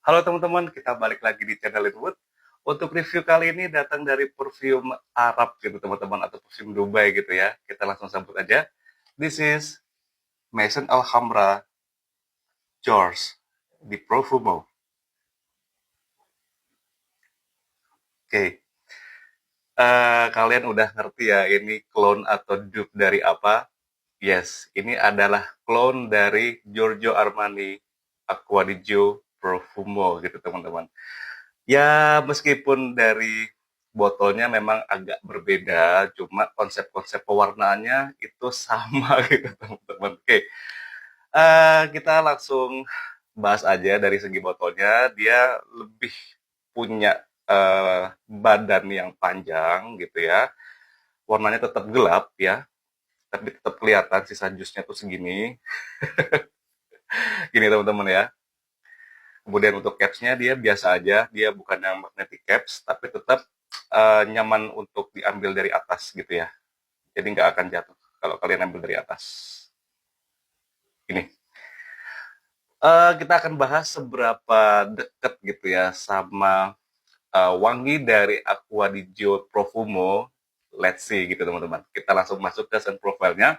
Halo teman-teman, kita balik lagi di channel Linwood. Untuk review kali ini datang dari perfume Arab gitu teman-teman, atau perfume Dubai gitu ya. Kita langsung sambut aja. This is Maison Alhambra George di Profumo. Oke, kalian udah ngerti ya ini clone atau dupe dari apa? Yes, ini adalah clone dari Giorgio Armani Acqua di Gio Profumo gitu teman-teman. Ya, meskipun dari botolnya memang agak berbeda, cuma konsep-konsep pewarnaannya itu sama gitu teman-teman. Oke, kita langsung bahas aja dari segi botolnya. Dia lebih punya badan yang panjang gitu ya. Warnanya tetap gelap ya, tapi tetap kelihatan sisa jusnya tuh segini. Gini teman-teman ya. Kemudian untuk capsnya dia biasa aja, dia bukan yang magnetic caps, tapi tetap nyaman untuk diambil dari atas gitu ya. Jadi nggak akan jatuh kalau kalian ambil dari atas. Ini. Kita akan bahas seberapa deket gitu ya sama wangi dari Acqua di Gio Profumo. Let's see gitu teman-teman. Kita langsung masuk ke scent profile-nya.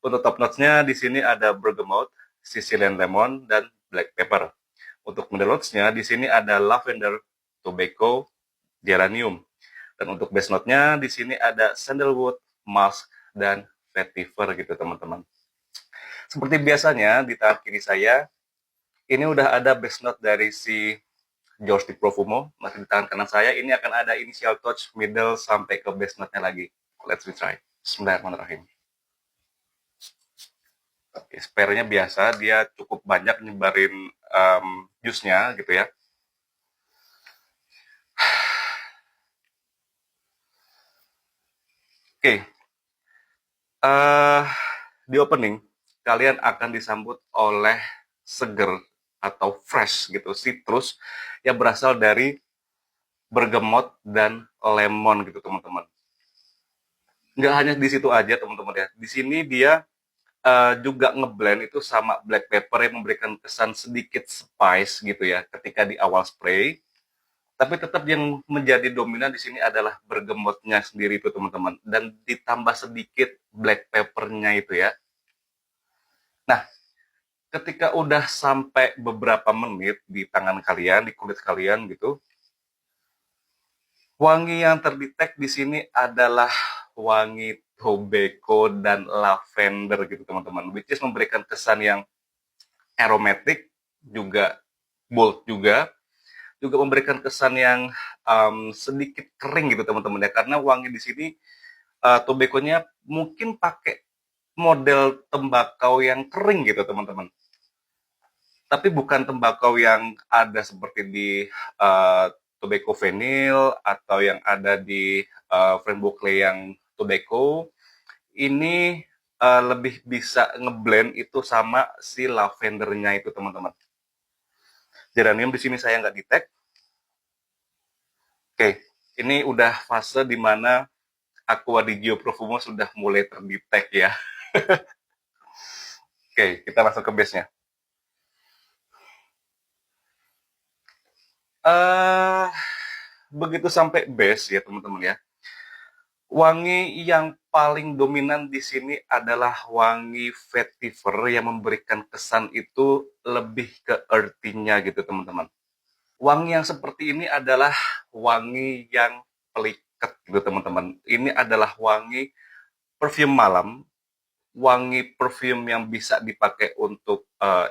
Untuk top notes-nya di sini ada bergamot, Sicilian lemon, dan black pepper. Untuk middle notes-nya di sini ada lavender, tobacco, geranium. Dan untuk base note-nya di sini ada sandalwood, musk, dan vetiver gitu teman-teman. Seperti biasanya di tangan kiri saya, ini udah ada base note dari si George Di Profumo. Masih di tangan kanan saya, ini akan ada initial touch, middle, sampai ke base note-nya lagi. Let's try. Bismillahirrahmanirrahim. Oke, spare-nya biasa, dia cukup banyak nyebarin jusnya gitu ya. Oke, di opening kalian akan disambut oleh seger atau fresh gitu, citrus yang berasal dari bergamot dan lemon gitu teman-teman. Nggak hanya di situ aja teman-teman ya. Di sini dia juga ngeblend itu sama black pepper yang memberikan kesan sedikit spice gitu ya ketika di awal spray. Tapi tetap yang menjadi dominan di sini adalah bergamotnya sendiri itu teman-teman, dan ditambah sedikit black peppernya itu ya. Nah, ketika udah sampai beberapa menit di tangan kalian, di kulit kalian gitu, wangi yang terdetek di sini adalah wangi tobacco dan lavender gitu teman-teman, which is memberikan kesan yang aromatic, juga bold juga memberikan kesan yang sedikit kering gitu teman-teman ya, karena wangi di sini tobacco-nya mungkin pakai model tembakau yang kering gitu teman-teman, tapi bukan tembakau yang ada seperti di tobacco vanille atau yang ada di Frank Buckley yang tobacco. Ini lebih bisa ngeblend itu sama si lavendernya itu teman-teman. Geranium di sini saya nggak detect. Oke, ini udah fase di mana Acqua di Gio Profumo sudah mulai terdetek ya. Oke, kita masuk ke base-nya. Uh, Begitu sampai base ya teman-teman ya. Wangi yang paling dominan di sini adalah wangi vetiver yang memberikan kesan itu lebih ke earthy-nya gitu teman-teman. Wangi yang seperti ini adalah wangi yang pelikat gitu teman-teman. Ini adalah wangi perfume malam, wangi perfume yang bisa dipakai untuk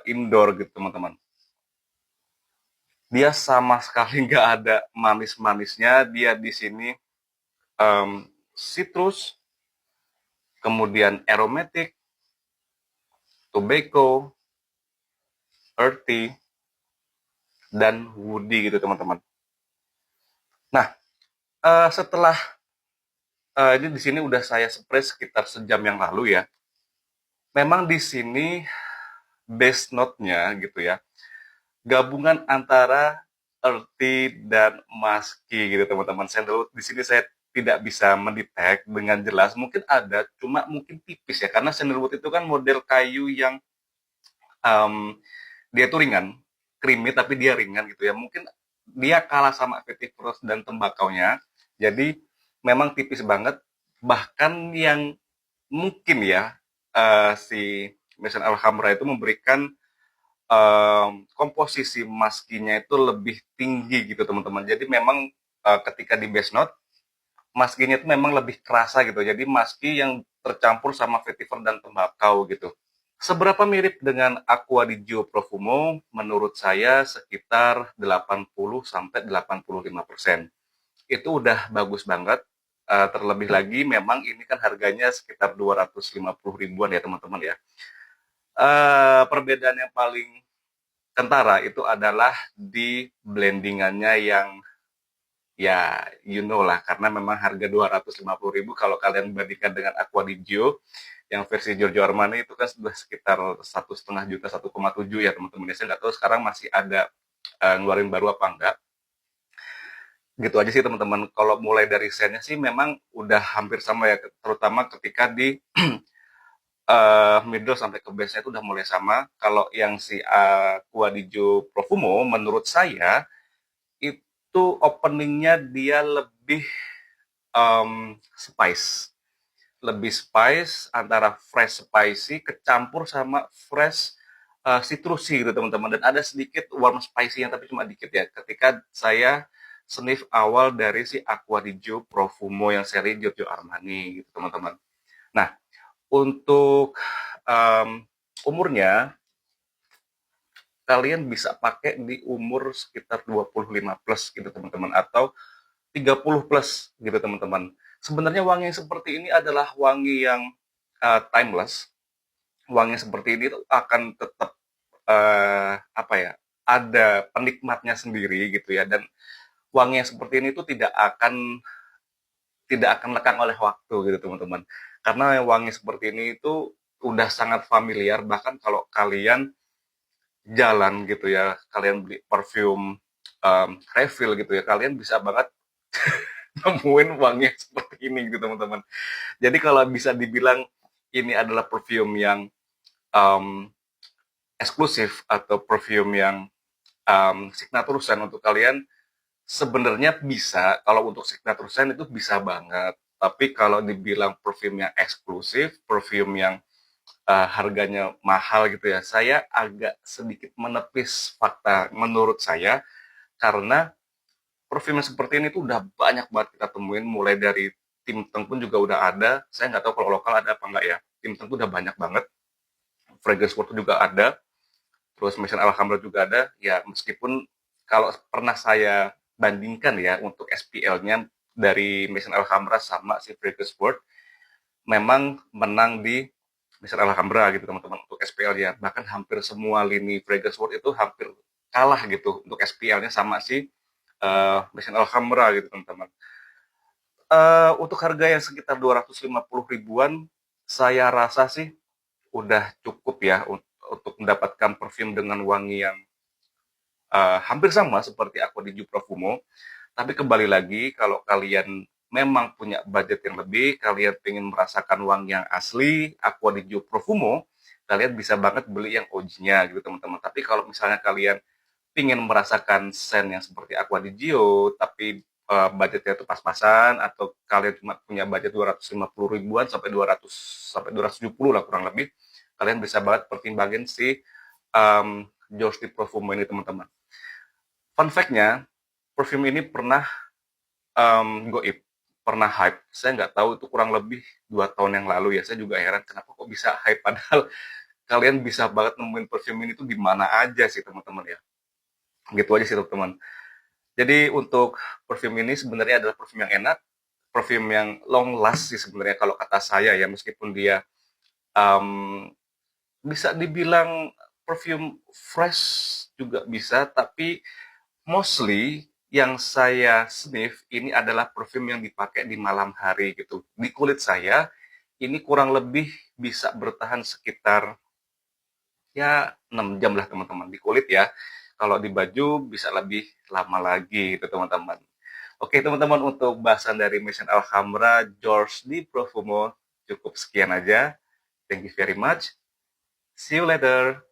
indoor gitu teman-teman. Dia sama sekali nggak ada manis-manisnya. Dia di sini citrus, kemudian aromatic, tobacco, earthy, dan woody gitu teman-teman. Nah, setelah ini di sini udah saya spray sekitar sejam yang lalu ya. Memang di sini base note-nya gitu ya, gabungan antara earthy dan musky gitu teman-teman. Sandalwood di sini saya tidak bisa mendetek dengan jelas, mungkin ada, cuma mungkin tipis ya, karena sandalwood itu kan model kayu yang um, dia tuh ringan, creamy tapi dia ringan gitu ya. Mungkin dia kalah sama vetiver dan tembakaunya. Jadi memang tipis banget. Bahkan yang mungkin ya si Maison Alhambra itu memberikan komposisi maskinya itu lebih tinggi gitu teman-teman. Jadi memang ketika di base note maskinya itu memang lebih kerasa gitu. Jadi maski yang tercampur sama vetiver dan tembakau gitu. Seberapa mirip dengan Aqua di Gio Profumo? Menurut saya sekitar 80 sampai 85%. Itu udah bagus banget. Terlebih lagi memang ini kan harganya sekitar 250 ribuan ya teman-teman ya. Perbedaan yang paling kentara itu adalah di blendingannya yang ya you know lah, karena memang harga 250 ribu kalau kalian bandingkan dengan Aqua di Gio yang versi Giorgio Armani itu kan sudah sekitar 1,5 juta 1,7 ya teman-teman. Saya nggak tahu sekarang masih ada ngeluarin baru apa enggak. Gitu aja sih teman-teman. Kalau mulai dari sennya sih memang udah hampir sama ya, terutama ketika di middle sampai ke base-nya itu udah mulai sama. Kalau yang si Aqua di Gio Profumo menurut saya itu openingnya dia lebih spice, lebih spice antara fresh spicy kecampur sama fresh citrusy gitu teman-teman, dan ada sedikit warm spicy yang tapi cuma dikit ya ketika saya sniff awal dari si Aqua di Gio Profumo yang seri Giorgio Armani gitu teman-teman. Nah, untuk umurnya kalian bisa pakai di umur sekitar 25 plus gitu teman-teman, atau 30 plus gitu teman-teman. Sebenarnya wangi yang seperti ini adalah wangi yang timeless. Wangi seperti ini tuh akan tetap apa ya, ada penikmatnya sendiri gitu ya, dan wangi yang seperti ini tuh tidak akan lekang oleh waktu gitu teman-teman. Karena wangi seperti ini itu udah sangat familiar, bahkan kalau kalian jalan gitu ya, kalian beli parfum refill gitu ya, kalian bisa banget nemuin wangi seperti ini gitu teman-teman. Jadi kalau bisa dibilang ini adalah perfume yang um, eksklusif atau perfume yang signature scent untuk kalian, sebenarnya bisa. Kalau untuk signature scent itu bisa banget. Tapi kalau dibilang perfume yang eksklusif, perfume yang harganya mahal gitu ya, saya agak sedikit menepis fakta menurut saya, karena perfume seperti ini tuh udah banyak banget kita temuin, mulai dari Tim Teng pun juga udah ada. Saya nggak tahu kalau lokal ada apa enggak ya. Tim Teng tuh udah banyak banget. Fragrance World juga ada. Terus Maison Alhambra juga ada. Ya meskipun kalau pernah saya bandingkan ya untuk SPL-nya dari Maison Alhambra sama si Fragrance World, memang menang di Maison Alhambra gitu teman-teman untuk SPL-nya. Bahkan hampir semua lini Fragrance World itu hampir kalah gitu untuk SPL-nya sama si Maison Alhambra gitu teman-teman. Untuk harga yang sekitar 250 ribuan, saya rasa sih udah cukup ya untuk mendapatkan perfume dengan wangi yang hampir sama seperti Aqua di Gio Profumo. Tapi kembali lagi, kalau kalian memang punya budget yang lebih, kalian ingin merasakan wangi yang asli Aqua di Gio Profumo, kalian bisa banget beli yang OG-nya gitu teman-teman. Tapi kalau misalnya kalian ingin merasakan scent yang seperti Aqua di Gio, tapi budgetnya itu pas-pasan, atau kalian cuma punya budget 250 ribuan sampai 200 sampai 270 lah kurang lebih, kalian bisa banget pertimbangin si George di Profumo ini teman-teman. Fun fact-nya, perfume ini pernah goib, pernah hype. Saya nggak tahu itu kurang lebih 2 tahun yang lalu ya. Saya juga heran kenapa kok bisa hype, padahal kalian bisa banget nemuin perfume ini tuh di mana aja sih teman-teman ya. Gitu aja sih teman-teman. Jadi untuk perfume ini sebenarnya adalah perfume yang enak, perfume yang long last sih sebenarnya kalau kata saya ya, meskipun dia um, bisa dibilang perfume fresh juga bisa, tapi mostly yang saya sniff ini adalah perfume yang dipakai di malam hari gitu. Di kulit saya ini kurang lebih bisa bertahan sekitar ya 6 jam lah teman-teman di kulit ya. Kalau di baju bisa lebih lama lagi gitu teman-teman. Oke teman-teman, untuk bahasan dari Maison Alhambra George di Profumo cukup sekian aja. Thank you very much. See you later.